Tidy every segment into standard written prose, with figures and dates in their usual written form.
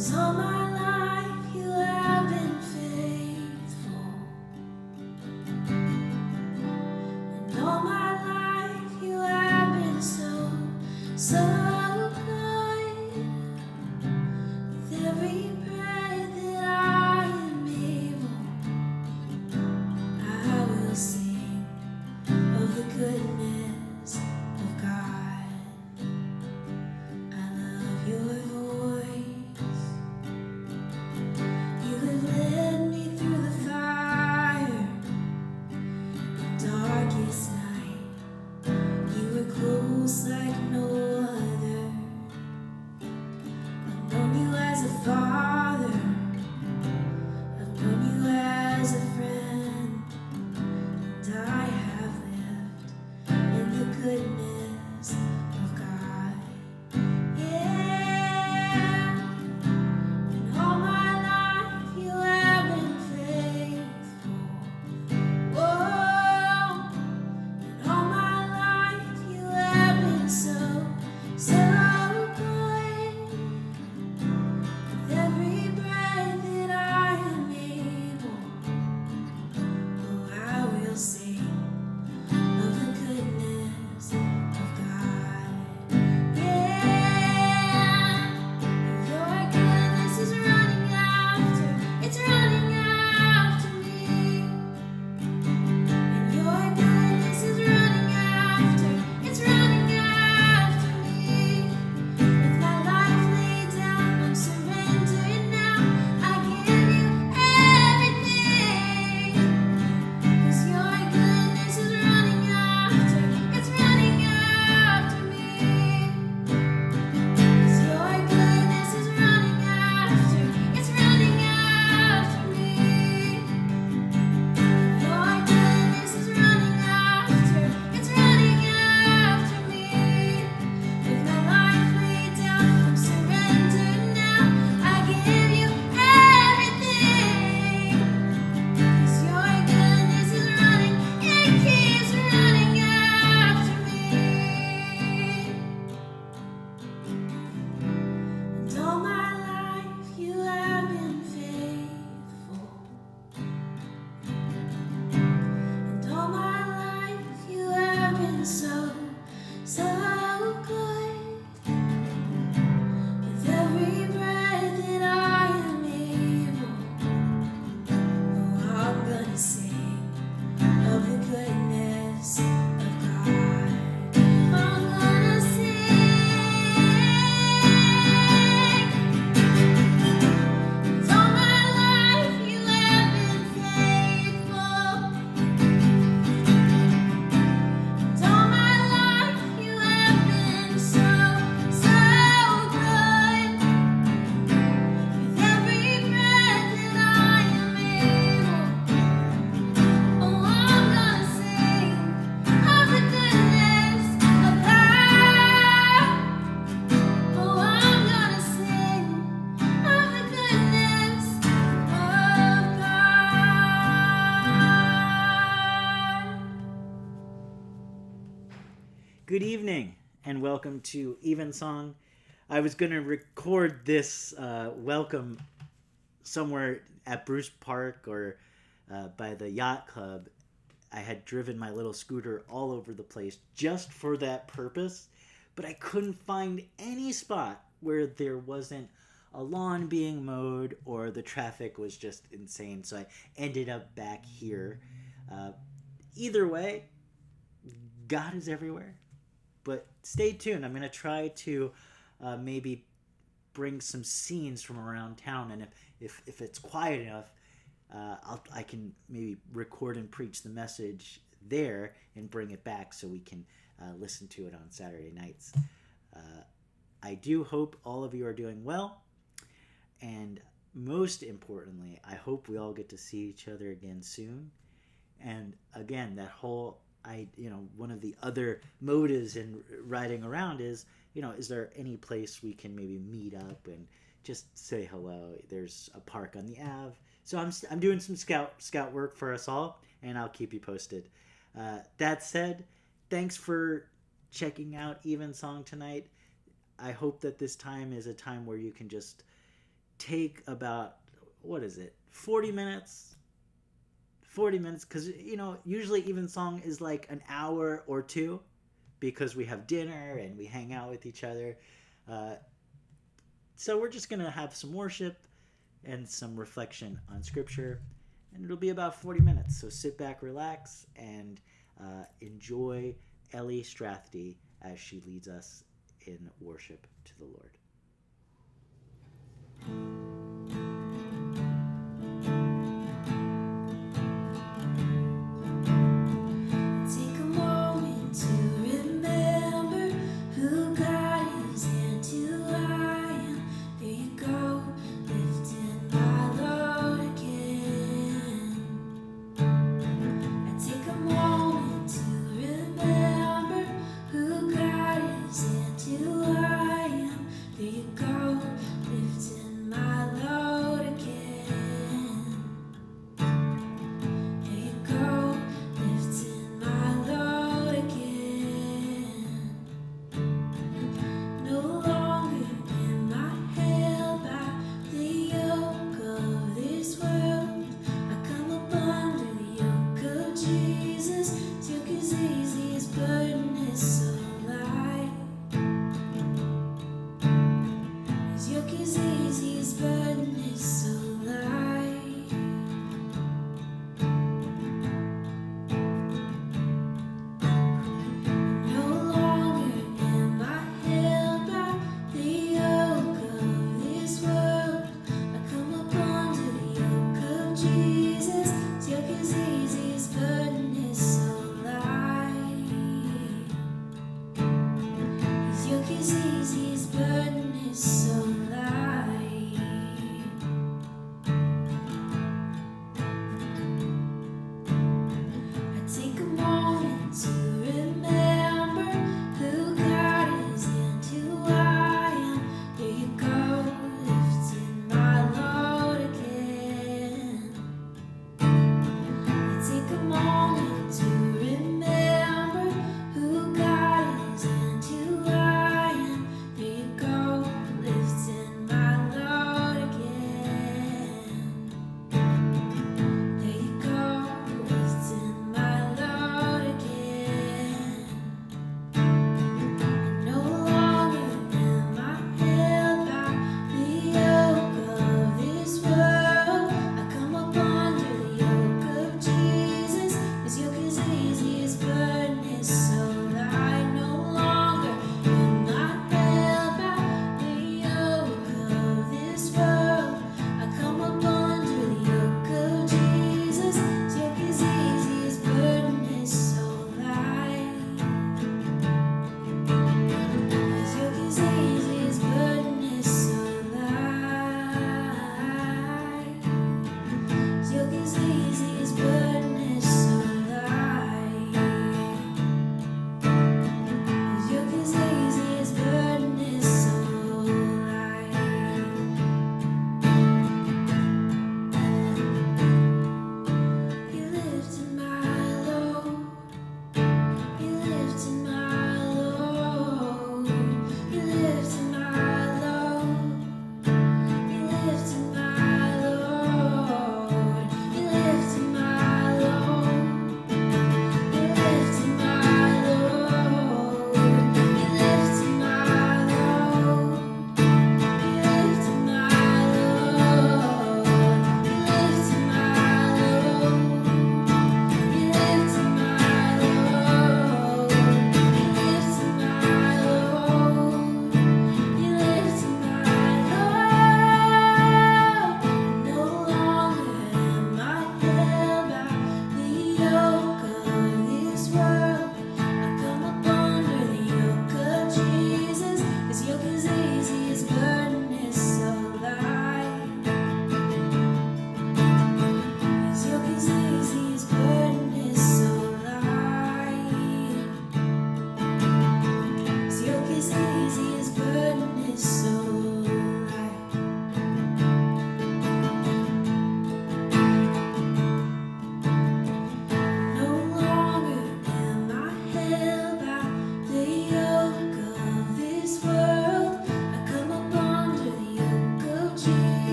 All my life you have been faithful, and all my life you have been so, so good. With every breath that I am able, I will sing of the goodness of God. I love your voice. You have led me through the fire, the darkest night. You were close like no other. I've known you as a father. I've known you as a friend. And I have lived in the goodness of God. Yeah. And all my life you have been faithful. Whoa. And all my life you have been so, so good. With every breath that I am able, oh, I will sing of the goodness of God. Yeah, your goodness is running after, it's running after me. And your goodness is running after, it's running after me. With my life laid down, I'm surrendered now. I give you everything. 'Cause your goodness is running after, it's running after me. 'Cause your goodness is running after, it's running after me. Your goodness is running after, it's running after me. With my life laid down, I'm surrendered now. I give you everything. 'Cause your goodness is running, it keeps running after me. And all my life you have been faithful. And all my life you have been so, so good. With every breath that I am able, oh, I'm gonna sing of the goodness of God. I'm gonna sing. And all my life you have been faithful. And all my life you have been so, so good. With every breath that I am able, oh, I'm gonna sing of the goodness of God. Oh, I'm gonna sing of the goodness of God. Good evening and welcome to Evensong. I was going to record this welcome somewhere at Bruce Park or by the yacht club. I had driven my little scooter all over the place just for that purpose, but I couldn't find any spot where there wasn't a lawn being mowed or the traffic was just insane. So I ended up back here. Either way, God is everywhere. But stay tuned. I'm going to try to maybe bring some scenes from around town, and if it's quiet enough, I can maybe record and preach the message there and bring it back so we can listen to it on Saturday nights. I do hope all of you are doing well, and most importantly, I hope we all get to see each other again soon. And again, that whole one of the other motives in riding around is, is there any place we can maybe meet up and just say hello? There's a park on the Ave. So I'm doing some scout work for us all, and I'll keep you posted. That said, thanks for checking out Evensong tonight. I hope that this time is a time where you can just take about, what is it, 40 minutes? 40 minutes, because, usually Evensong is like an hour or two because we have dinner and we hang out with each other. So we're just going to have some worship and some reflection on Scripture, and it'll be about 40 minutes. So sit back, relax, and enjoy Ellie Strathdy as she leads us in worship to the Lord. Take a moment to remember who God is and who I am. There you go, lifting my load again. I take a moment to remember who God is and who I am.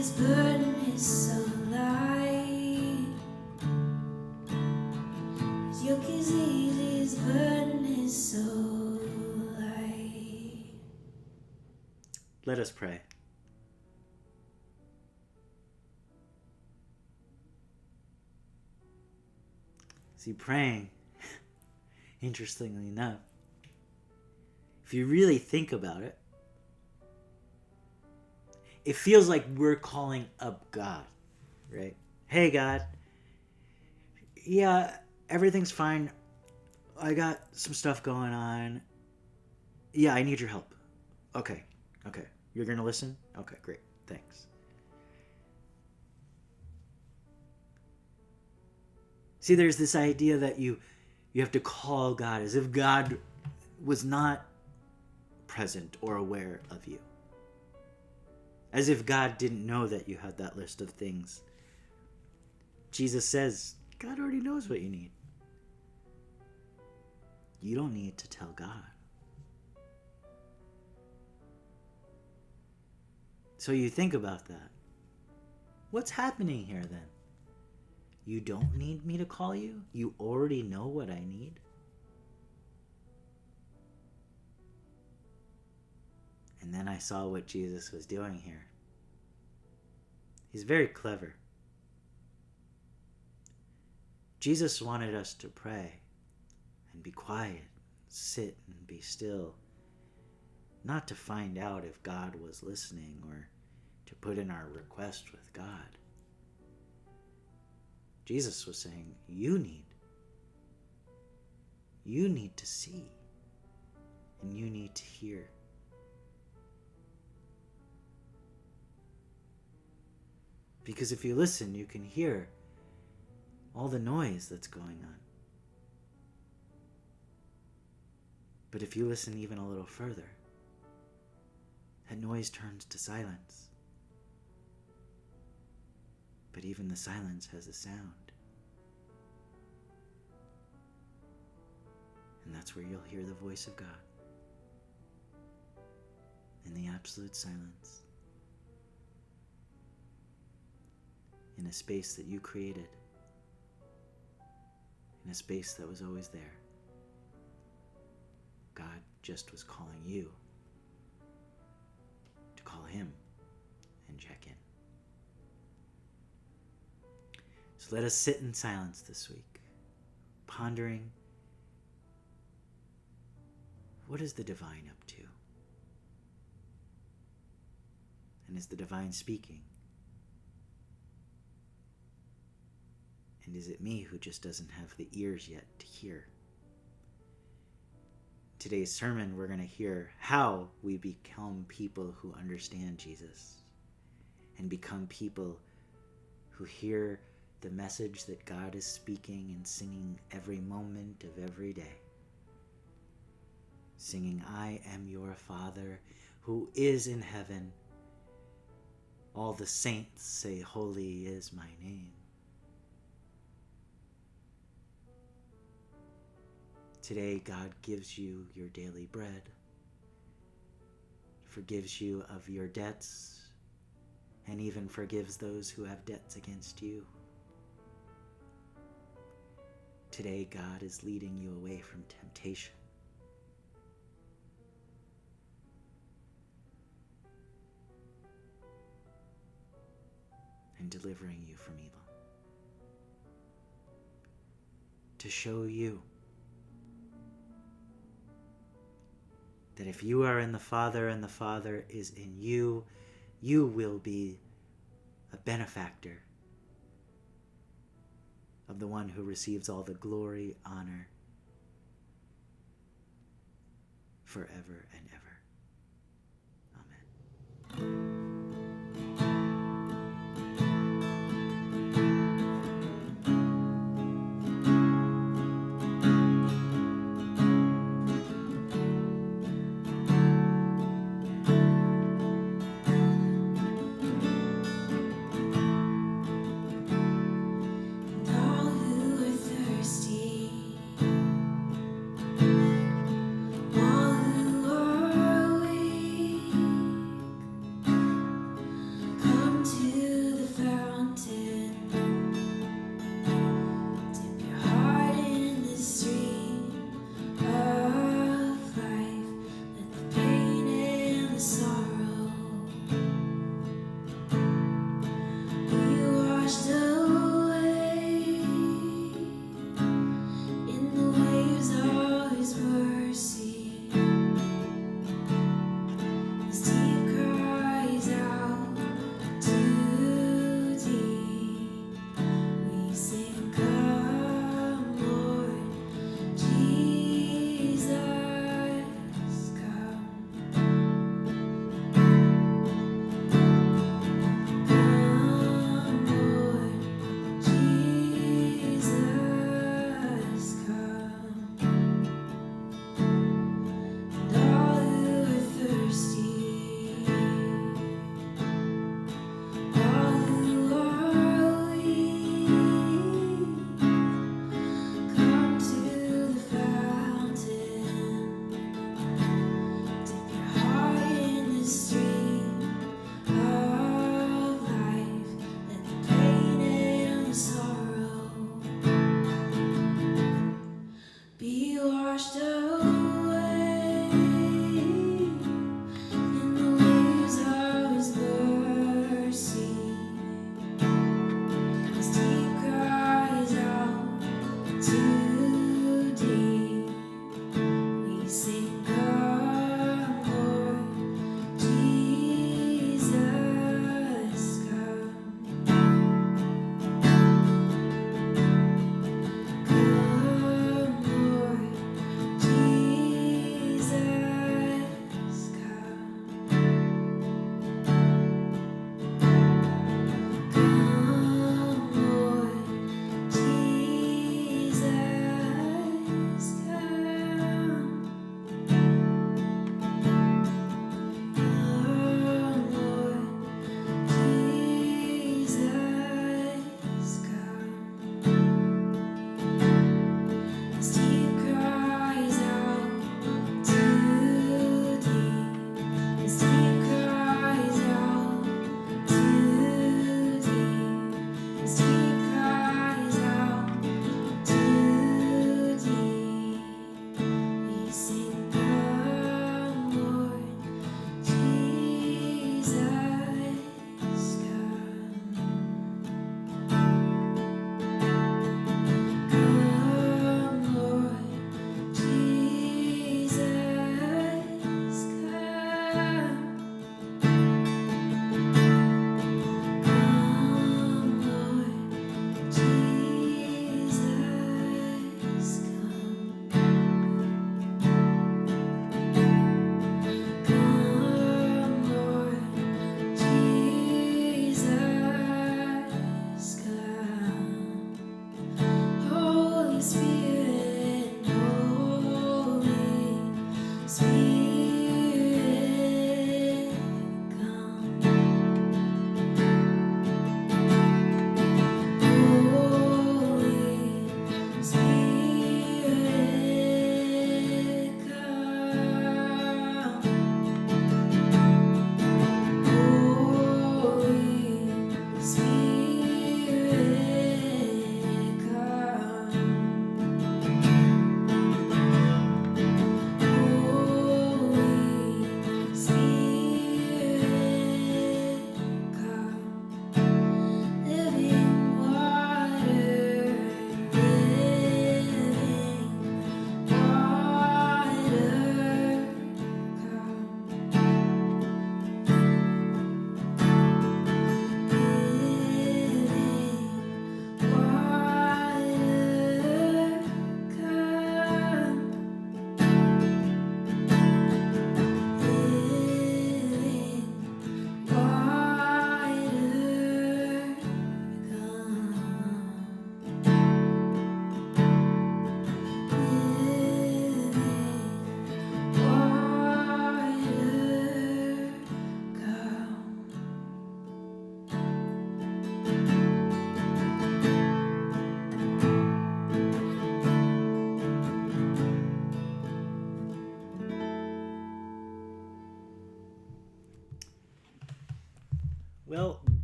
his burden is so light. His yoke is easy, his burden is so light. Let us pray. See, praying, interestingly enough, if you really think about it, it feels like we're calling up God, right? Hey, God. Yeah, everything's fine. I got some stuff going on. Yeah, I need your help. Okay. You're going to listen? Okay, great. Thanks. See, there's this idea that you have to call God as if God was not present or aware of you. As if God didn't know that you had that list of things. Jesus says, God already knows what you need. You don't need to tell God. So you think about that. What's happening here then? You don't need me to call you? You already know what I need? And then I saw what Jesus was doing here. He's very clever. Jesus wanted us to pray and be quiet, sit and be still, not to find out if God was listening or to put in our request with God. Jesus was saying, you need to see, and you need to hear. Because if you listen, you can hear all the noise that's going on. But if you listen even a little further, that noise turns to silence. But even the silence has a sound. And that's where you'll hear the voice of God. In the absolute silence. In a space that you created. In a space that was always there. God just was calling you to call him and check in. So let us sit in silence this week, pondering, what is the divine up to? And is the divine speaking? And is it me who just doesn't have the ears yet to hear? Today's sermon, we're going to hear how we become people who understand Jesus and become people who hear the message that God is speaking and singing every moment of every day. Singing, I am your Father who is in heaven. All the saints say, holy is my name. Today, God gives you your daily bread, forgives you of your debts, and even forgives those who have debts against you. Today, God is leading you away from temptation. And delivering you from evil. To show you that if you are in the Father and the Father is in you, you will be a benefactor of the one who receives all the glory, honor, forever and ever. Amen. And all who are thirsty, all who are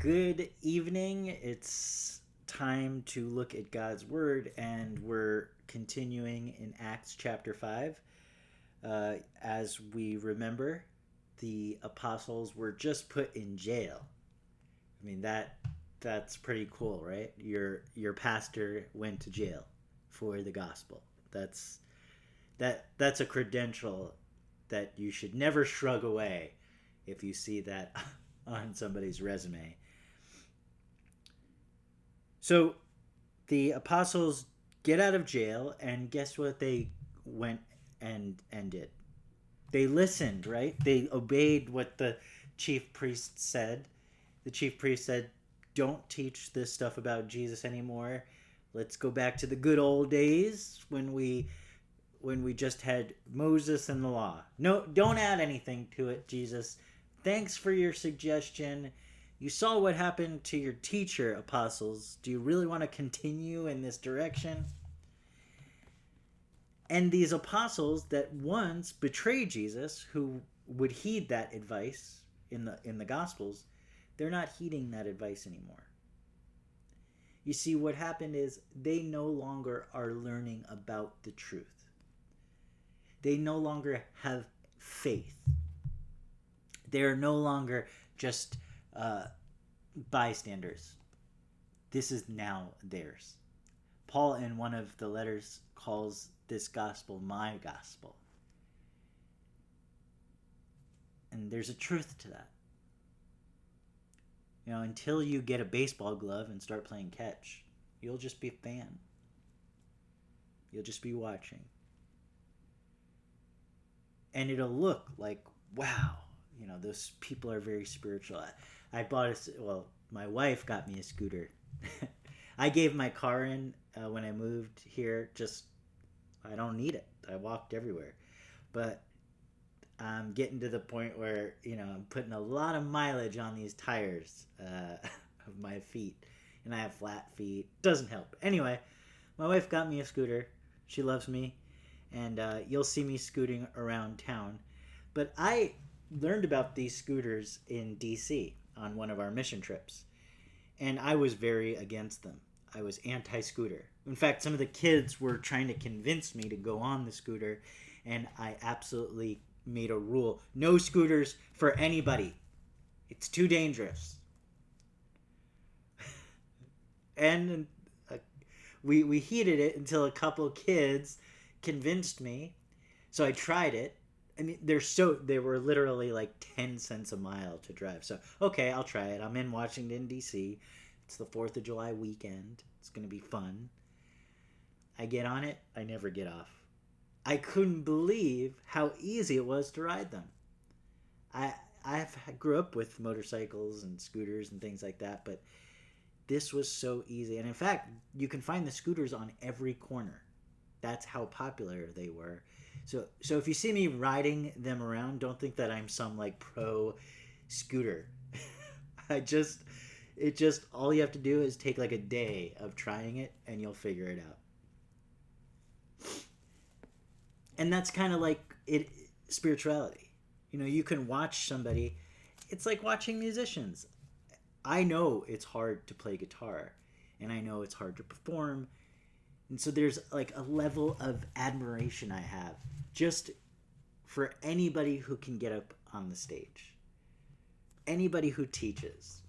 Good evening. It's time to look at God's Word, and we're continuing in Acts chapter 5. As we remember, the apostles were just put in jail. I mean, that's pretty cool, right? Your pastor went to jail for the gospel. That's a credential that you should never shrug away if you see that on somebody's resume. So the apostles get out of jail, and guess what they went and did? They listened, right? They obeyed what the chief priest said. The chief priest said, don't teach this stuff about Jesus anymore. Let's go back to the good old days when we just had Moses and the law. No, don't add anything to it, Jesus. Thanks for your suggestion. You saw what happened to your teacher, apostles. Do you really want to continue in this direction? And these apostles that once betrayed Jesus, who would heed that advice in the Gospels, they're not heeding that advice anymore. You see, what happened is they no longer are learning about the truth. They no longer have faith. They are no longer just bystanders. This is now theirs. Paul, in one of the letters, calls this gospel my gospel. And there's a truth to that. You know, until you get a baseball glove and start playing catch, you'll just be a fan. You'll just be watching. And it'll look like, wow, you know, those people are very spiritual. I bought my wife got me a scooter. I gave my car in when I moved here. I don't need it. I walked everywhere. But I'm getting to the point where, you know, I'm putting a lot of mileage on these tires of my feet. And I have flat feet. Doesn't help. Anyway, my wife got me a scooter. She loves me. And you'll see me scooting around town. But I learned about these scooters in D.C. on one of our mission trips. And I was very against them. I was anti-scooter. In fact, some of the kids were trying to convince me to go on the scooter, and I absolutely made a rule. No scooters for anybody. It's too dangerous. And we heated it until a couple kids convinced me. So I tried it. I mean, they were literally like 10 cents a mile to drive. So, okay, I'll try it. I'm in Washington, D.C. It's the 4th of July weekend. It's going to be fun. I get on it. I never get off. I couldn't believe how easy it was to ride them. I grew up with motorcycles and scooters and things like that, but this was so easy. And in fact, you can find the scooters on every corner. That's how popular they were. So if you see me riding them around, don't think that I'm some like pro scooter. All you have to do is take like a day of trying it and you'll figure it out. And that's kind of like spirituality. You know, you can watch somebody. It's like watching musicians. I know it's hard to play guitar, and I know it's hard to perform. And so there's like a level of admiration I have just for anybody who can get up on the stage. Anybody who teaches.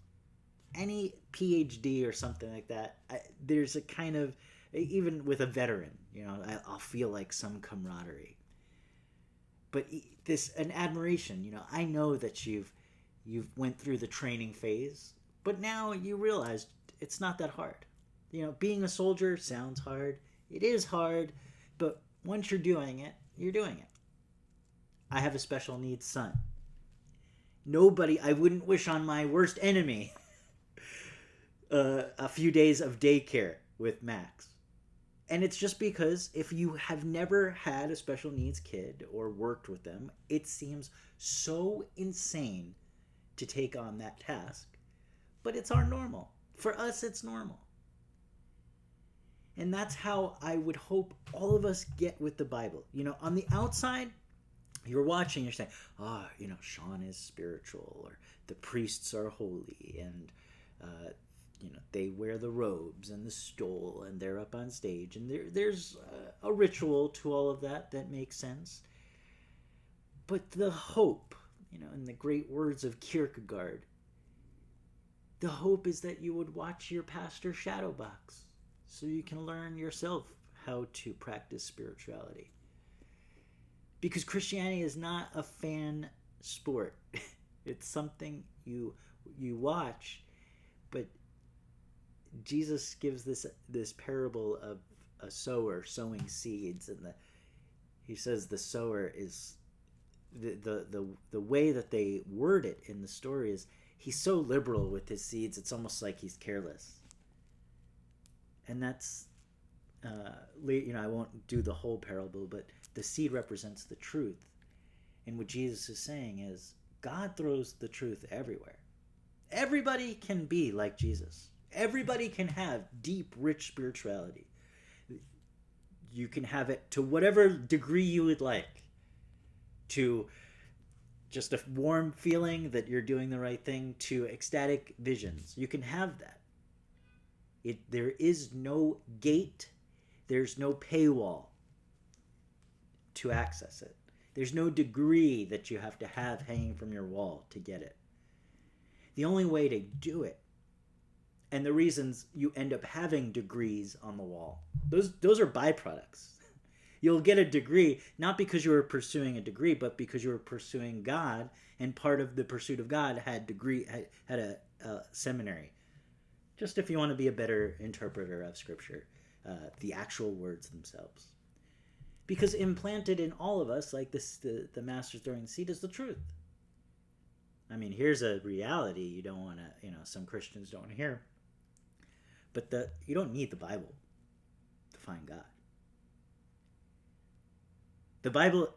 Any PhD or something like that. There's a kind of, even with a veteran, you know, I'll feel like some camaraderie. But an admiration, you know, I know that you've went through the training phase, but now you realize it's not that hard. You know, being a soldier sounds hard. It is hard, but once you're doing it, you're doing it. I have a special needs son. I wouldn't wish on my worst enemy a few days of daycare with Max. And it's just because if you have never had a special needs kid or worked with them, it seems so insane to take on that task. But it's our normal. For us, it's normal. And that's how I would hope all of us get with the Bible. You know, on the outside, you're watching, you're saying, you know, Sean is spiritual, or the priests are holy, and They wear the robes and the stole, and they're up on stage, and there's a ritual to all of that makes sense. But the hope, in the great words of Kierkegaard, the hope is that you would watch your pastor shadowbox so you can learn yourself how to practice spirituality. Because Christianity is not a fan sport. It's something you watch, but Jesus gives this parable of a sower sowing seeds, and he says the sower is the way that they word it in the story is he's so liberal with his seeds, it's almost like he's careless. And that's I won't do the whole parable, but the seed represents the truth. And what Jesus is saying is God throws the truth everywhere. Everybody can be like Jesus. Everybody can have deep, rich spirituality. You can have it to whatever degree you would like. To just a warm feeling that you're doing the right thing, to ecstatic visions. You can have that. There is no gate. There's no paywall to access it. There's no degree that you have to have hanging from your wall to get it. The only way to do it, and the reasons you end up having degrees on the wall, those are byproducts. You'll get a degree not because you were pursuing a degree, but because you were pursuing God, and part of the pursuit of God had a seminary. Just if you want to be a better interpreter of Scripture, the actual words themselves. Because implanted in all of us, like the master's throwing the seed, is the truth. I mean, here's a reality you don't want to, some Christians don't want to hear. But you don't need the Bible to find God. The Bible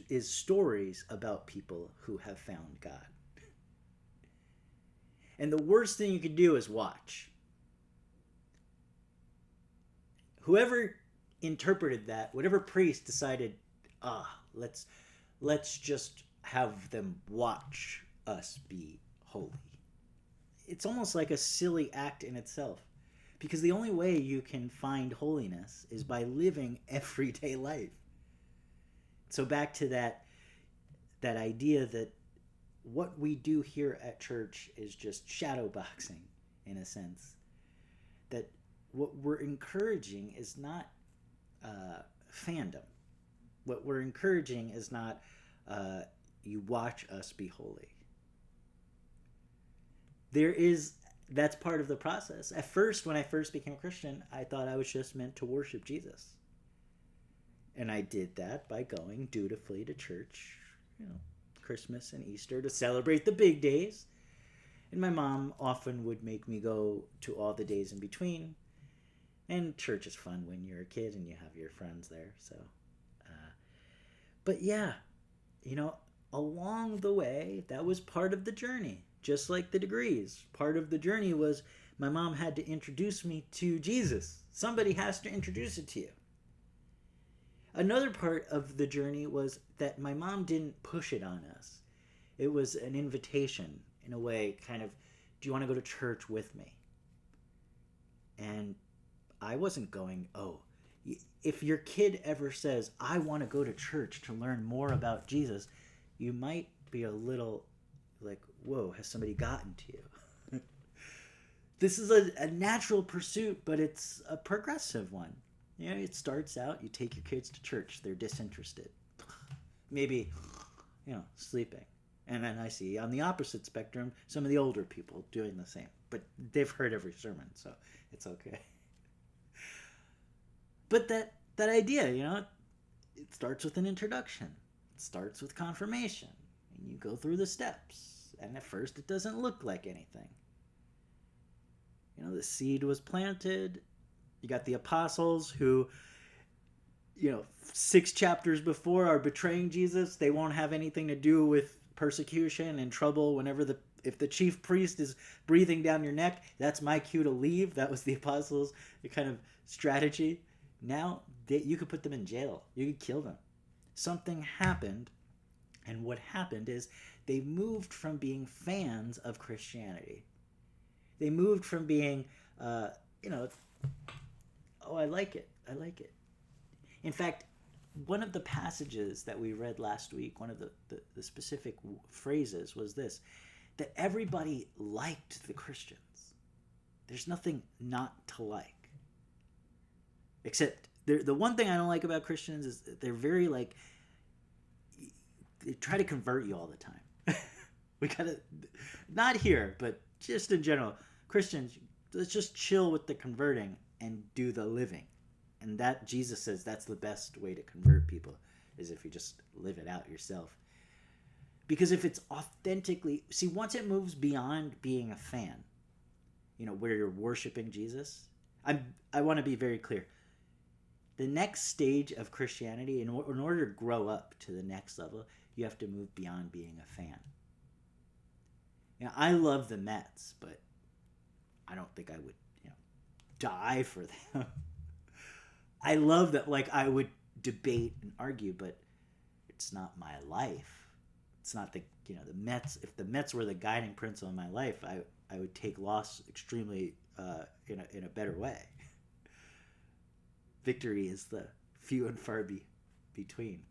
is stories about people who have found God. And the worst thing you could do is watch. Whoever interpreted that, whatever priest decided, let's just have them watch us be holy. It's almost like a silly act in itself. Because the only way you can find holiness is by living everyday life. So back to that idea that what we do here at church is just shadow boxing, in a sense. That what we're encouraging is not fandom. What we're encouraging is not you watch us be holy. That's part of the process. At first, when I first became a Christian, I thought I was just meant to worship Jesus. And I did that by going dutifully to church, Christmas and Easter, to celebrate the big days. And my mom often would make me go to all the days in between. And church is fun when you're a kid and you have your friends there. So, but yeah, along the way, that was part of the journey. Just like the degrees. Part of the journey was my mom had to introduce me to Jesus. Somebody has to introduce it to you. Another part of the journey was that my mom didn't push it on us. It was an invitation, in a way, kind of, do you want to go to church with me? And I wasn't going, if your kid ever says, I want to go to church to learn more about Jesus, you might be a little like, whoa, has somebody gotten to you? This is a natural pursuit, but it's a progressive one. It starts out, you take your kids to church, they're disinterested. Maybe, sleeping. And then I see on the opposite spectrum, some of the older people doing the same. But they've heard every sermon, so it's okay. But that idea, it starts with an introduction. It starts with confirmation. And you go through the steps. And at first it doesn't look like anything. The seed was planted. You got the apostles who, 6 chapters before are betraying Jesus. They won't have anything to do with persecution and trouble if the chief priest is breathing down your neck, that's my cue to leave. That was the apostles' kind of strategy. Now, you could put them in jail. You could kill them. Something happened, and what happened is they moved from being fans of Christianity They moved from being, you know, oh, I like it. I like it. In fact, one of the passages that we read last week, one of the specific phrases was this, that everybody liked the Christians. There's nothing not to like. Except the one thing I don't like about Christians is they're very like, they try to convert you all the time. We gotta, not here, but just in general, Christians, let's just chill with the converting and do the living. And that, Jesus says, that's the best way to convert people, is if you just live it out yourself. Because if it's authentically, see, once it moves beyond being a fan, you know, where you're worshiping Jesus, I want to be very clear. The next stage of Christianity, in order to grow up to the next level, you have to move beyond being a fan. You know, I love the Mets, but I don't think I would, you know, die for them. I love that, like, I would debate and argue, but it's not my life. It's not the, you know, the Mets. If the Mets were the guiding principle in my life, I would take loss extremely in a better way. Victory is the few and far between.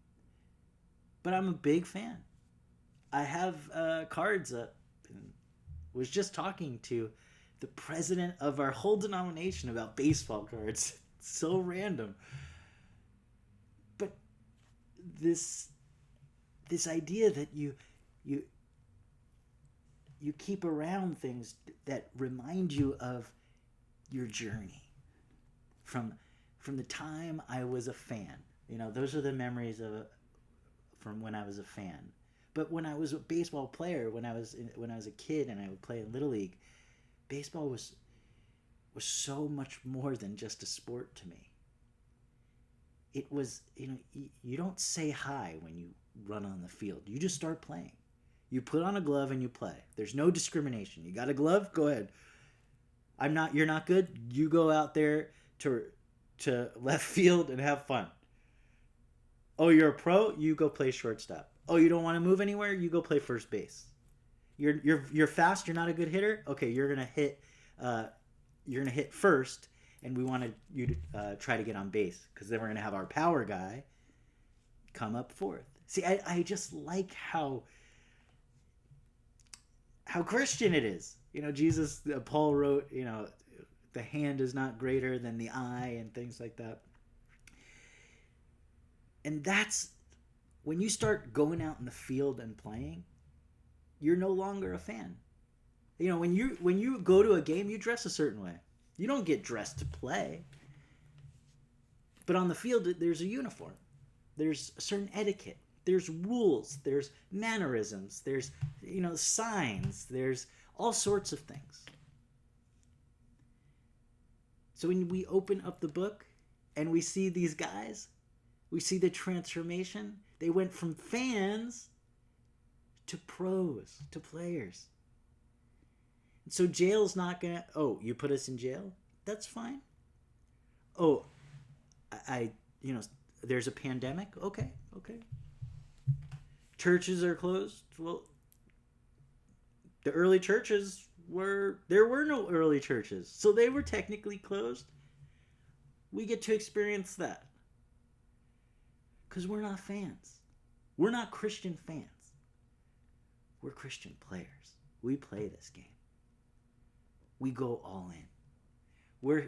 But I'm a big fan. I have cards up, and was just talking to the president of our whole denomination about baseball cards. So random. But this idea that you keep around things that remind you of your journey from the time I was a fan. You know, those are the memories from when I was a fan. But when I was a baseball player, when I was a kid and I would play in Little League, baseball was so much more than just a sport to me. It was, you know, you don't say hi when you run on the field. You just start playing. You put on a glove and you play. There's no discrimination. You got a glove? Go ahead. You're not good? You go out there to left field and have fun. Oh, you're a pro? You go play shortstop. Oh, you don't want to move anywhere? You go play first base. You're fast, you're not a good hitter? Okay, you're going to hit first, and we wanted you to try to get on base, because then we're going to have our power guy come up fourth. See, I just like how Christian it is. You know, Jesus, Paul wrote, you know, the hand is not greater than the eye and things like that. And that's when you start going out in the field and playing, you're no longer a fan. You know, when you go to a game, you dress a certain way. You don't get dressed to play. But on the field, there's a uniform. There's a certain etiquette. There's rules. There's mannerisms. There's, you know, signs. There's all sorts of things. So when we open up the book and we see these guys, we see the transformation. They went from fans to pros, to players. So jail's not gonna, oh, you put us in jail? That's fine. Oh, I you know, there's a pandemic? Okay. Churches are closed? Well, the early churches there were no early churches, so they were technically closed. We get to experience that. Because we're not fans. We're not Christian fans. We're Christian players. We play this game. We go all in.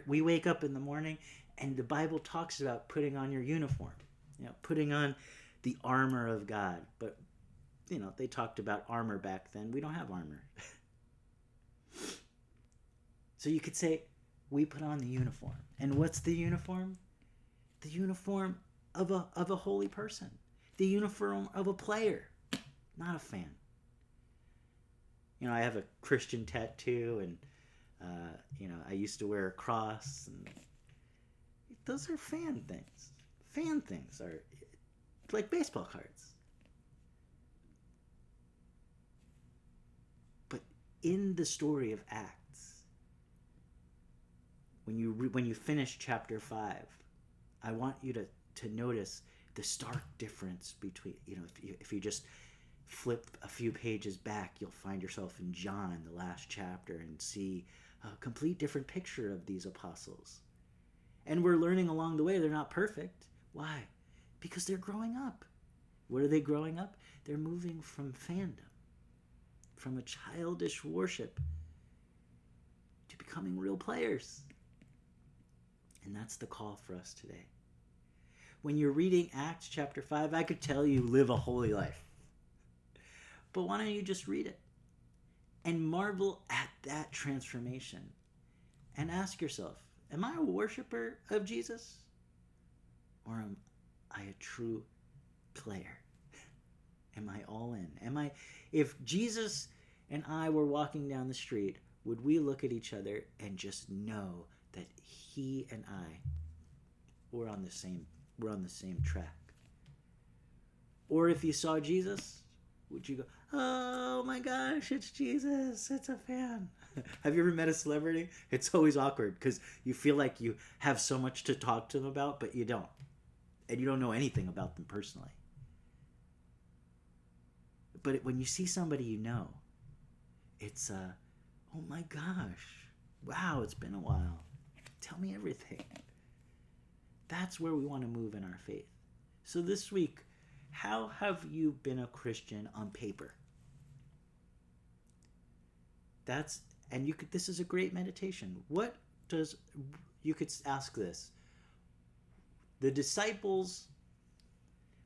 We wake up in the morning, and the Bible talks about putting on your uniform, you know, putting on the armor of God. But, you know, they talked about armor back then. We don't have armor. So you could say, we put on the uniform. And what's the uniform? The uniform of a holy person. The uniform of a player, not a fan. You know, I have a Christian tattoo, and you know, I used to wear a cross, and those are fan things. Fan things are like baseball cards. But in the story of Acts, when you finish chapter 5, I want you to notice the stark difference between, you know, if you just flip a few pages back, you'll find yourself in John, the last chapter, and see a complete different picture of these apostles. And we're learning along the way they're not perfect. Why? Because they're growing up. What are they growing up? They're moving from fandom, from a childish worship, to becoming real players. And that's the call for us today. When you're reading Acts chapter 5, I could tell you live a holy life. But why don't you just read it and marvel at that transformation and ask yourself, am I a worshiper of Jesus? Or am I a true player? Am I all in? If Jesus and I were walking down the street, would we look at each other and just know that he and I were on the same track? Or if you saw Jesus, would you go, oh my gosh, it's Jesus, it's a fan? Have you ever met a celebrity? It's always awkward because you feel like you have so much to talk to them about, but you don't. And you don't know anything about them personally. But when you see somebody you know, it's, oh my gosh, wow, it's been a while. Tell me everything. That's where we want to move in our faith. So this week, how have you been a Christian on paper? This is a great meditation. You could ask this. The disciples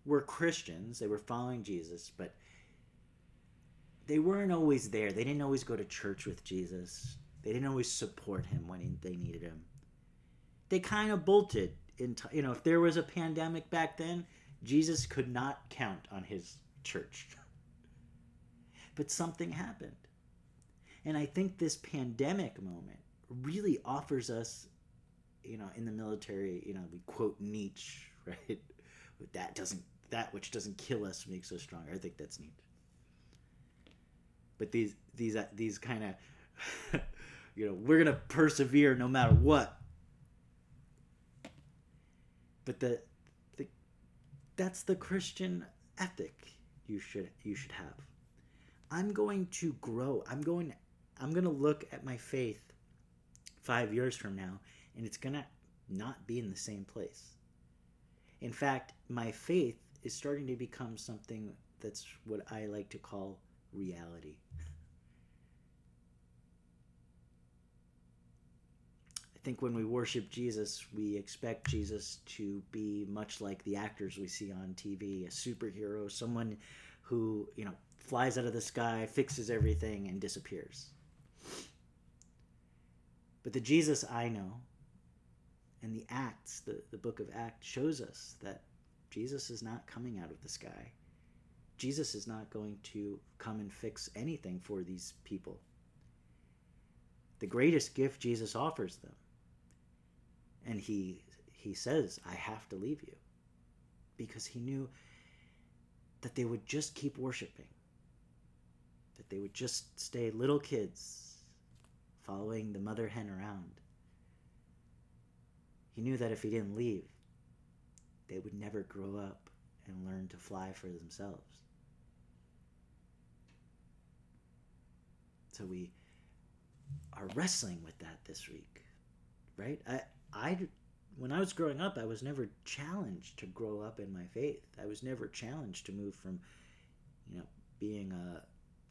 were Christians, they were following Jesus, but they weren't always there. They didn't always go to church with Jesus. They didn't always support him when they needed him. They kind of bolted. If there was a pandemic back then, Jesus could not count on his church. But something happened. And I think this pandemic moment really offers us, in the military, we quote Nietzsche, right? That which doesn't kill us makes us stronger. I think that's Nietzsche. But these kind of, we're going to persevere no matter what. But that's the Christian ethic you should have. I'm going to grow. I'm going to look at my faith 5 years from now, and it's going to not be in the same place. In fact, my faith is starting to become something that's what I like to call reality. I think when we worship Jesus, we expect Jesus to be much like the actors we see on TV, a superhero, someone who, flies out of the sky, fixes everything, and disappears. But the Jesus I know, and the Acts, the book of Acts, shows us that Jesus is not coming out of the sky. Jesus is not going to come and fix anything for these people. The greatest gift Jesus offers them. And he says, I have to leave you. Because he knew that they would just keep worshiping. That they would just stay little kids following the mother hen around. He knew that if he didn't leave, they would never grow up and learn to fly for themselves. So we are wrestling with that this week, right? When I was growing up, I was never challenged to grow up in my faith. I was never challenged to move from, being a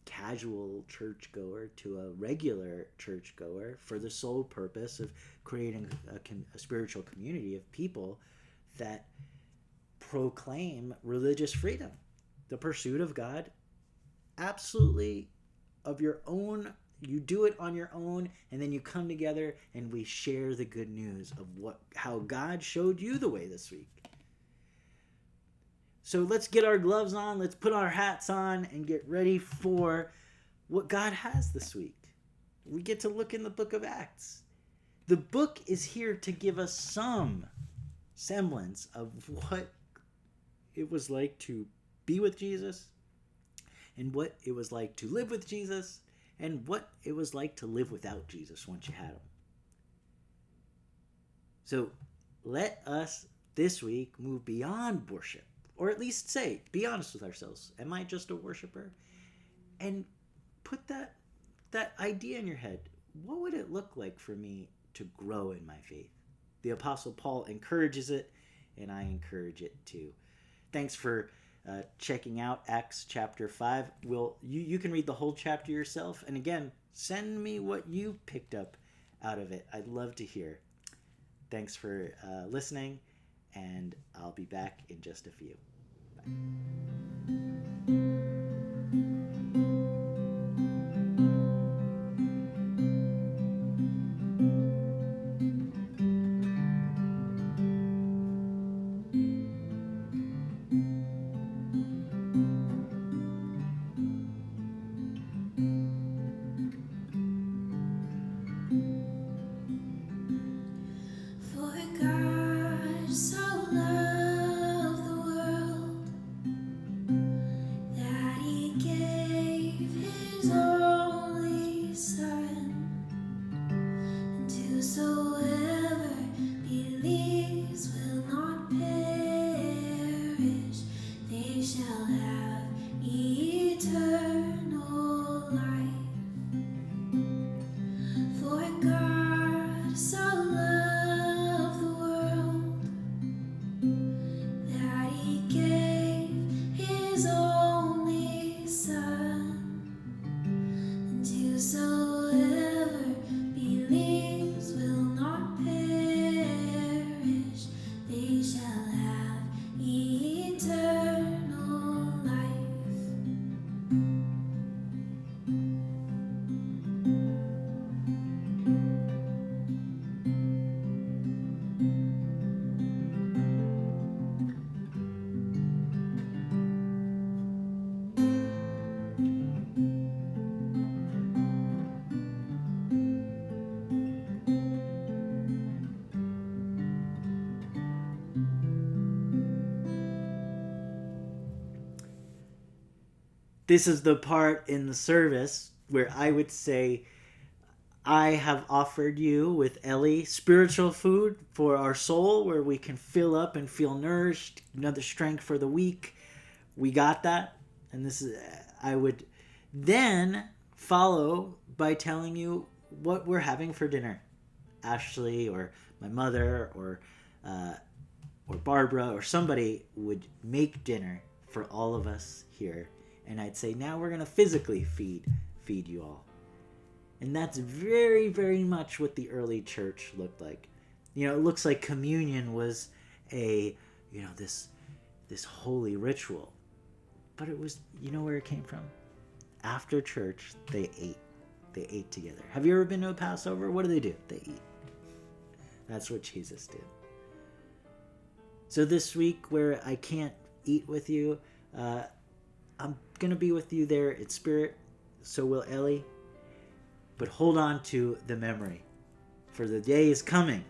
casual churchgoer to a regular churchgoer for the sole purpose of creating a spiritual community of people that proclaim religious freedom, the pursuit of God, absolutely of your own. You do it on your own, and then you come together and we share the good news of how God showed you the way this week. So let's get our gloves on, let's put our hats on and get ready for what God has this week. We get to look in the book of Acts. The book is here to give us some semblance of what it was like to be with Jesus, and what it was like to live with Jesus, and what it was like to live without Jesus once you had him. So let us this week move beyond worship, or at least be honest with ourselves. Am I just a worshiper? And put that idea in your head. what would it look like for me to grow in my faith? The Apostle Paul encourages it, and I encourage it too. Thanks for checking out Acts chapter 5. You can read the whole chapter yourself, and again, send me what you picked up out of it. I'd love to hear. Thanks for listening, and I'll be back in just a few. Bye. For God so loved the world that He gave His only Son, and whosoever believes will not perish, they shall have eternal life. For God so loved the world that He gave His only Son, and whosoever believes will not perish, they shall have eternal life. This is the part in the service where I would say, I have offered you with Ellie spiritual food for our soul, where we can fill up and feel nourished, another strength for the week. We got that. And this is, I would then follow by telling you what we're having for dinner. Ashley or my mother or Barbara or somebody would make dinner for all of us here. And I'd say, now we're going to physically feed you all. And that's very, very much what the early church looked like. You know, it looks like communion was this holy ritual. But it was, you know where it came from? After church, they ate. They ate together. Have you ever been to a Passover? What do? They eat. That's what Jesus did. So this week, where I can't eat with you, I'm going to be with you there in spirit. So will Ellie. But hold on to the memory, for the day is coming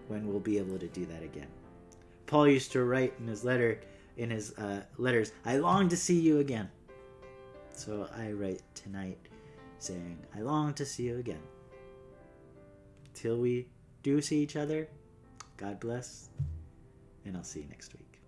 when we'll be able to do that again. Paul used to write in his letters, I long to see you again. So I write tonight saying, I long to see you again. Till we do see each other, God bless, and I'll see you next week.